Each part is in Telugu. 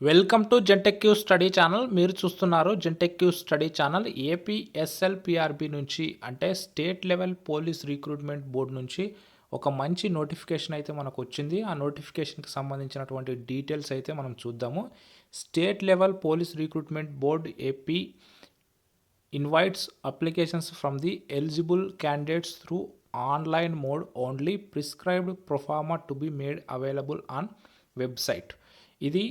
వెల్కమ్ టు జెంటెక్యూ స్టడీ ఛానల్. మీరు చూస్తున్నారు జెంటెక్యూ స్టడీ ఛానల్. ఏపీఎస్ఎల్పిఆర్బి నుంచి అంటే state level police recruitment board నుంచి ఒక మంచి నోటిఫికేషన్ అయితే మనకు వచ్చింది. ఆ నోటిఫికేషన్కి సంబంధించినటువంటి డీటెయిల్స్ అయితే మనం చూద్దాము. State level police recruitment board AP invites applications from the eligible candidates through online mode only. Prescribed proforma to be made available on website. ఇది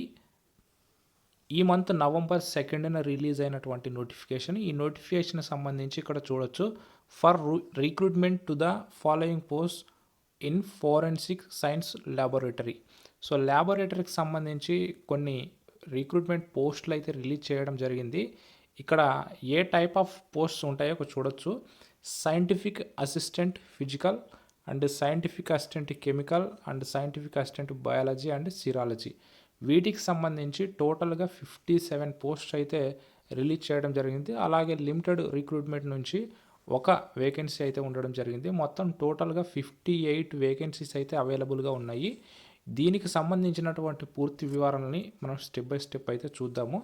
ఈ మంత్ నవంబర్ 2న రిలీజ్ అయినటువంటి నోటిఫికేషన్. ఈ నోటిఫికేషన్ సంబంధించి ఇక్కడ చూడొచ్చు. For recruitment to the following post in forensic science laboratory. So ల్యాబొరేటరీకి సంబంధించి కొన్ని రిక్రూట్మెంట్ పోస్టులు అయితే రిలీజ్ చేయడం జరిగింది. ఇక్కడ ఏ టైప్ ఆఫ్ పోస్ట్స్ ఉంటాయో చూడొచ్చు. Scientific assistant physical and scientific assistant chemical and scientific assistant biology and serology. వీటికి సంబంధించి టోటల్గా 57 పోస్ట్ అయితే రిలీజ్ చేయడం జరిగింది. అలాగే లిమిటెడ్ రిక్రూట్మెంట్ నుంచి ఒక వేకెన్సీ అయితే ఉండడం జరిగింది. మొత్తం టోటల్గా 58 వేకెన్సీస్ అయితే అవైలబుల్గా ఉన్నాయి. దీనికి సంబంధించినటువంటి పూర్తి వివరాలని మనం స్టెప్ బై స్టెప్ అయితే చూద్దాము.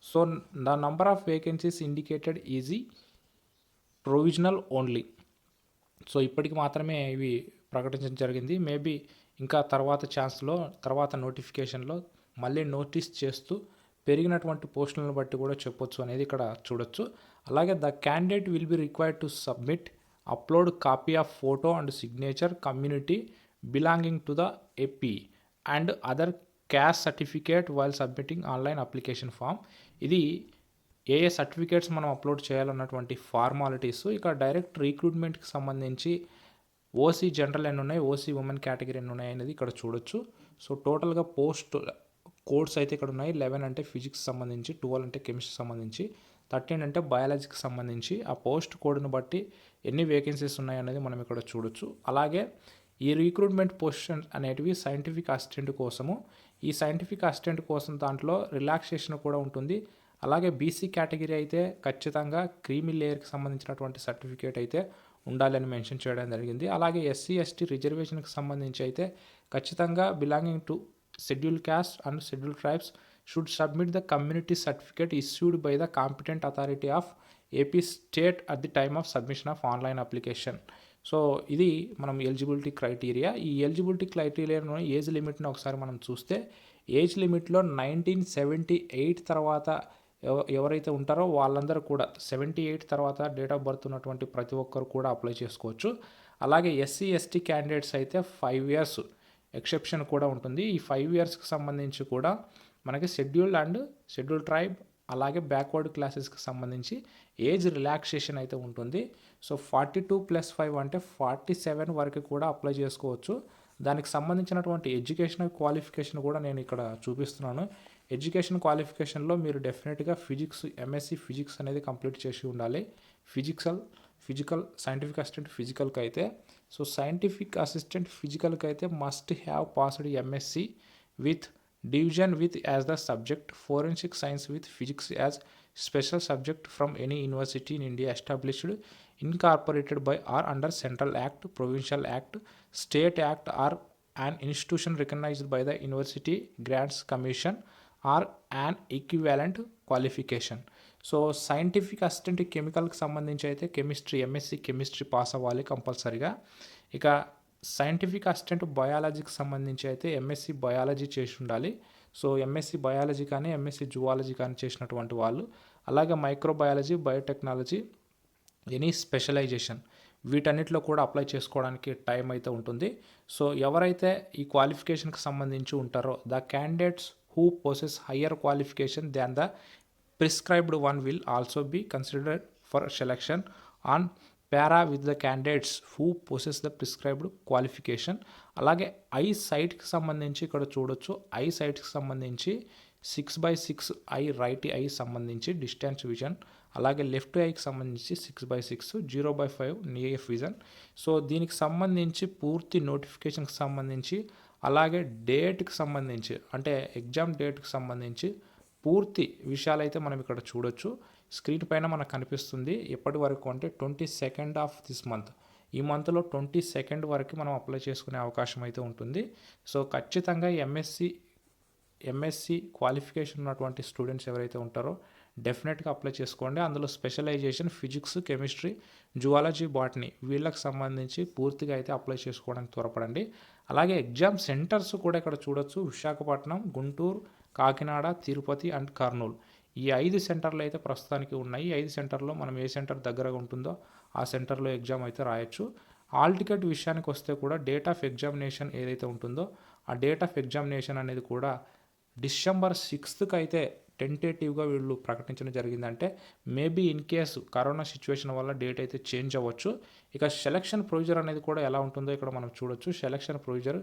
So the number of vacancies indicated easy provisional only. So ఇప్పటికి మాత్రమే ఇవి ప్రకటించడం జరిగింది. మేబీ ఇంకా తర్వాత నోటిఫికేషన్లో మళ్ళీ నోటీస్ చేస్తూ పెరిగినటువంటి పోస్టులను బట్టి కూడా చెప్పొచ్చు అనేది ఇక్కడ చూడొచ్చు. అలాగే the candidate will be required to submit upload copy of photo and signature community belonging to the AP and other caste certificate while submitting online application form. ఇది ఏ సర్టిఫికేట్స్ మనం అప్లోడ్ చేయాలన్నటువంటి ఫార్మాలిటీస్. ఇక్కడ డైరెక్ట్ రిక్రూట్మెంట్కి సంబంధించి ఓసీ జనరల్ ఎన్ని ఉన్నాయి, ఓసీ ఉమెన్ కేటగిరీ ఎన్ని ఉన్నాయి అనేది ఇక్కడ చూడొచ్చు. సో టోటల్గా పోస్ట్ కోడ్స్ అయితే ఇక్కడ ఉన్నాయి. 11 అంటే ఫిజిక్స్ సంబంధించి, 12 అంటే కెమిస్ట్రీ సంబంధించి, 13 అంటే బయాలజీకి సంబంధించి. ఆ పోస్ట్ కోడ్ను బట్టి ఎన్ని వేకెన్సీస్ ఉన్నాయి అనేది మనం ఇక్కడ చూడొచ్చు. అలాగే ఈ రిక్రూట్మెంట్ పొజిషన్ అనేటివి సైంటిఫిక్ అసిస్టెంట్ కోసము. ఈ సైంటిఫిక్ అసిస్టెంట్ కోసం దాంట్లో రిలాక్సేషన్ కూడా ఉంటుంది. అలాగే బీసీ కేటగిరీ అయితే ఖచ్చితంగా క్రీమీ లేయర్కి సంబంధించినటువంటి సర్టిఫికేట్ అయితే ఉండాలని మెన్షన్ చేయడం జరిగింది. అలాగే ఎస్సీ ఎస్టీ రిజర్వేషన్కి సంబంధించి అయితే ఖచ్చితంగా belonging to schedule caste and schedule tribes should submit the community certificate issued by the competent authority of AP state at the time of submission of online application. So ఇది మనం ఎలిజిబిలిటీ క్రైటీరియా. ఈ ఎలిజిబిలిటీ క్రైటీరియాలో ఏజ్ లిమిట్ని ఒకసారి మనం చూస్తే ఏజ్ లిమిట్లో 1978 తర్వాత ఎవరైతే ఉంటారో వాళ్ళందరూ కూడా 78 తర్వాత డేట్ ఆఫ్ బర్త్ ఉన్నటువంటి ప్రతి ఒక్కరు కూడా అప్లై చేసుకోవచ్చు. అలాగే ఎస్సీ ఎస్టీ క్యాండిడేట్స్ అయితే 5 ఇయర్స్ ఎక్సెప్షన్ కూడా ఉంటుంది. ఈ 5 ఇయర్స్కి సంబంధించి కూడా మనకి షెడ్యూల్ ట్రైబ్ అలాగే బ్యాక్వర్డ్ క్లాసెస్కి సంబంధించి ఏజ్ రిలాక్సేషన్ అయితే ఉంటుంది. సో 42+5 అంటే 47 వరకు కూడా అప్లై చేసుకోవచ్చు. దానికి సంబంధించినటువంటి ఎడ్యుకేషనల్ క్వాలిఫికేషన్ కూడా నేను ఇక్కడ చూపిస్తున్నాను. ఎడ్యుకేషన్ క్వాలిఫికేషన్లో మీరు డెఫినెట్గా ఫిజిక్స్, ఎంఎస్సి ఫిజిక్స్ అనేది కంప్లీట్ చేసి ఉండాలి. ఫిజికల్ సైంటిఫిక్ అసిస్టెంట్ ఫిజికల్కి అయితే, సో సైంటిఫిక్ అసిస్టెంట్ ఫిజికల్కి అయితే must have passed MSc with division with as the subject, forensic science with physics as special subject from any university in India established incorporated by or under Central Act, Provincial Act, State Act or an institution recognized by the University Grants Commission or an equivalent qualification. So scientific assistant కెమికల్కి సంబంధించి అయితే కెమిస్ట్రీ, ఎంఎస్సి కెమిస్ట్రీ పాస్ అవ్వాలి కంపల్సరీగా. ఇక సైంటిఫిక్ అసిస్టెంట్ బయాలజీకి సంబంధించి అయితే ఎంఎస్సి బయాలజీ చేసి ఉండాలి. సో ఎంఎస్సి బయాలజీ కానీ ఎంఎస్సి జువాలజీ కానీ చేసినటువంటి వాళ్ళు, అలాగే మైక్రోబయాలజీ, బయోటెక్నాలజీ, ఎనీ స్పెషలైజేషన్ వీటన్నిటిలో కూడా అప్లై చేసుకోవడానికి టైం అయితే ఉంటుంది. సో ఎవరైతే ఈ క్వాలిఫికేషన్కి సంబంధించి ఉంటారో the candidates who possess higher qualification than the prescribed one will also be considered for selection on par with the candidates who possess the prescribed qualification. అలాగే ఐ సైట్కి సంబంధించి ఇక్కడ చూడొచ్చు. ఐ సైట్కి సంబంధించి 6/6 ఐ రైట్ ఐ సంబంధించి డిస్టెన్స్ విజన్, అలాగే లెఫ్ట్ ఐకి సంబంధించి 6/6, 0/5 నియర్ విజన్. సో దీనికి సంబంధించి పూర్తి నోటిఫికేషన్కి సంబంధించి అలాగే డేట్కి సంబంధించి అంటే ఎగ్జామ్ డేట్కి సంబంధించి పూర్తి విషయాలు అయితే మనం ఇక్కడ చూడొచ్చు. స్క్రీన్ పైన మనకు కనిపిస్తుంది. ఎప్పటి వరకు అంటే 22nd ఆఫ్ దిస్ మంత్, ఈ మంత్లో 22nd వరకు మనం అప్లై చేసుకునే అవకాశం అయితే ఉంటుంది. సో ఖచ్చితంగా ఎంఎస్సి ఎంఎస్సి క్వాలిఫికేషన్ ఉన్నటువంటి స్టూడెంట్స్ ఎవరైతే ఉంటారో డెఫినెట్గా అప్లై చేసుకోండి. అందులో specialisation physics, chemistry, zoology, botany వీళ్ళకి సంబంధించి పూర్తిగా అయితే అప్లై చేసుకోవడానికి త్వరపడండి. అలాగే ఎగ్జామ్ సెంటర్స్ కూడా ఇక్కడ చూడొచ్చు. విశాఖపట్నం, గుంటూరు, కాకినాడ, తిరుపతి అండ్ కర్నూలు ఈ 5 సెంటర్లు అయితే ప్రస్తుతానికి ఉన్నాయి. ఈ 5 సెంటర్లో మనం ఏ సెంటర్ దగ్గరగా ఉంటుందో ఆ సెంటర్లో ఎగ్జామ్ అయితే రాయొచ్చు. హాల్ టికెట్ విషయానికి వస్తే కూడా డేట్ ఆఫ్ ఎగ్జామినేషన్ ఏదైతే ఉంటుందో ఆ డేట్ ఆఫ్ ఎగ్జామినేషన్ అనేది కూడా డిసెంబర్ 6కి అయితే టెంటేటివ్గా వీళ్ళు ప్రకటించడం జరిగిందంటే maybe in case corona situation వల్ల డేట్ అయితే చేంజ్ అవ్వచ్చు. ఇక సెలక్షన్ ప్రొసీజర్ అనేది కూడా ఎలా ఉంటుందో ఇక్కడ మనం చూడొచ్చు. సెలక్షన్ ప్రొసీజర్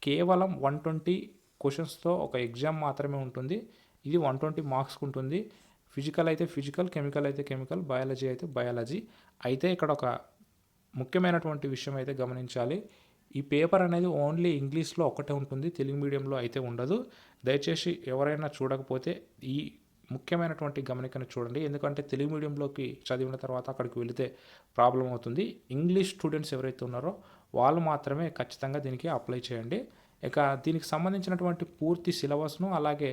కేవలం 120 క్వశ్చన్స్తో ఒక ఎగ్జామ్ మాత్రమే ఉంటుంది. ఇది 120 మార్క్స్కి ఉంటుంది. ఫిజికల్ అయితే ఫిజికల్, కెమికల్ అయితే కెమికల్, బయాలజీ అయితే బయాలజీ. అయితే ఇక్కడ ఒక ముఖ్యమైనటువంటి విషయం అయితే గమనించాలి. ఈ పేపర్ అనేది ఓన్లీ ఇంగ్లీష్లో ఒక్కటే ఉంటుంది, తెలుగు మీడియంలో అయితే ఉండదు. దయచేసి ఎవరైనా చూడకపోతే ఈ ముఖ్యమైనటువంటి గమనికను చూడండి. ఎందుకంటే తెలుగు మీడియంలోకి చదివిన తర్వాత అక్కడికి వెళితే ప్రాబ్లం అవుతుంది. ఇంగ్లీష్ స్టూడెంట్స్ ఎవరైతే ఉన్నారో వాళ్ళు మాత్రమే ఖచ్చితంగా దీనికి అప్లై చేయండి. ఇక దీనికి సంబంధించినటువంటి పూర్తి సిలబస్ను అలాగే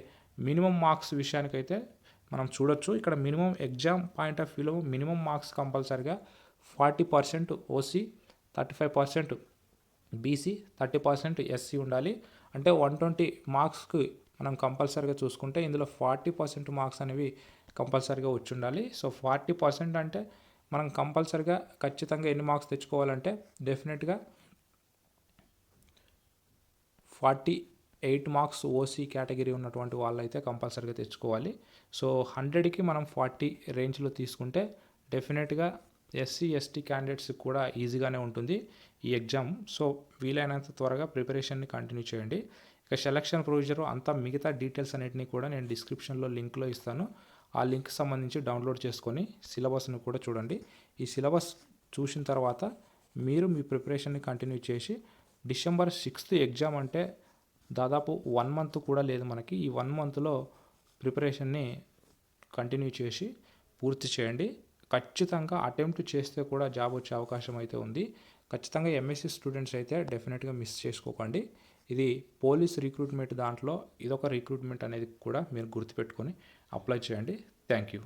మినిమం మార్క్స్ విషయానికైతే మనం చూడొచ్చు. ఇక్కడ మినిమం ఎగ్జామ్ పాయింట్ ఆఫ్ వ్యూలో మినిమం మార్క్స్ కంపల్సరిగా 40% ఓసీ, 35% బీసీ, 30% ఎస్సీ ఉండాలి. అంటే 120 మార్క్స్కి మనం కంపల్సరీగా చూసుకుంటే ఇందులో 40% మార్క్స్ అనేవి కంపల్సరీగా వచ్చి ఉండాలి. సో 40% అంటే మనం కంపల్సరీగా ఖచ్చితంగా ఎన్ని మార్క్స్ తెచ్చుకోవాలంటే డెఫినెట్గా 48 మార్క్స్ ఓసీ కేటగిరీ ఉన్నటువంటి వాళ్ళైతే కంపల్సరీగా తెచ్చుకోవాలి. సో 100కి మనం 40 రేంజ్లో తీసుకుంటే డెఫినెట్గా ఎస్సీ, ఎస్టీ క్యాండిడేట్స్కి కూడా ఈజీగానే ఉంటుంది ఈ ఎగ్జామ్. సో వీలైనంత త్వరగా ప్రిపరేషన్ని కంటిన్యూ చేయండి. ఇక సెలక్షన్ ప్రొసీజర్ అంతా మిగతా డీటెయిల్స్ అన్నిటినీ కూడా నేను డిస్క్రిప్షన్లో లింక్లో ఇస్తాను. ఆ లింక్ సంబంధించి డౌన్లోడ్ చేసుకొని సిలబస్ని కూడా చూడండి. ఈ సిలబస్ చూసిన తర్వాత మీరు మీ ప్రిపరేషన్ని కంటిన్యూ చేసి డిసెంబర్ 6th ఎగ్జామ్ అంటే దాదాపు 1 మంత్ కూడా లేదు మనకి. ఈ 1 మంత్లో ప్రిపరేషన్ని కంటిన్యూ చేసి పూర్తి చేయండి. ఖచ్చితంగా అటెంప్ట్ చేస్తే కూడా జాబ్ వచ్చే అవకాశం అయితే ఉంది. ఖచ్చితంగా ఎంఎస్సీ స్టూడెంట్స్ అయితే డెఫినెట్గా మిస్ చేసుకోకండి. ఇది పోలీస్ రిక్రూట్మెంట్ దాంట్లో ఇదొక రిక్రూట్మెంట్ అనేది కూడా మీరు గుర్తుపెట్టుకొని అప్లై చేయండి. Thank you.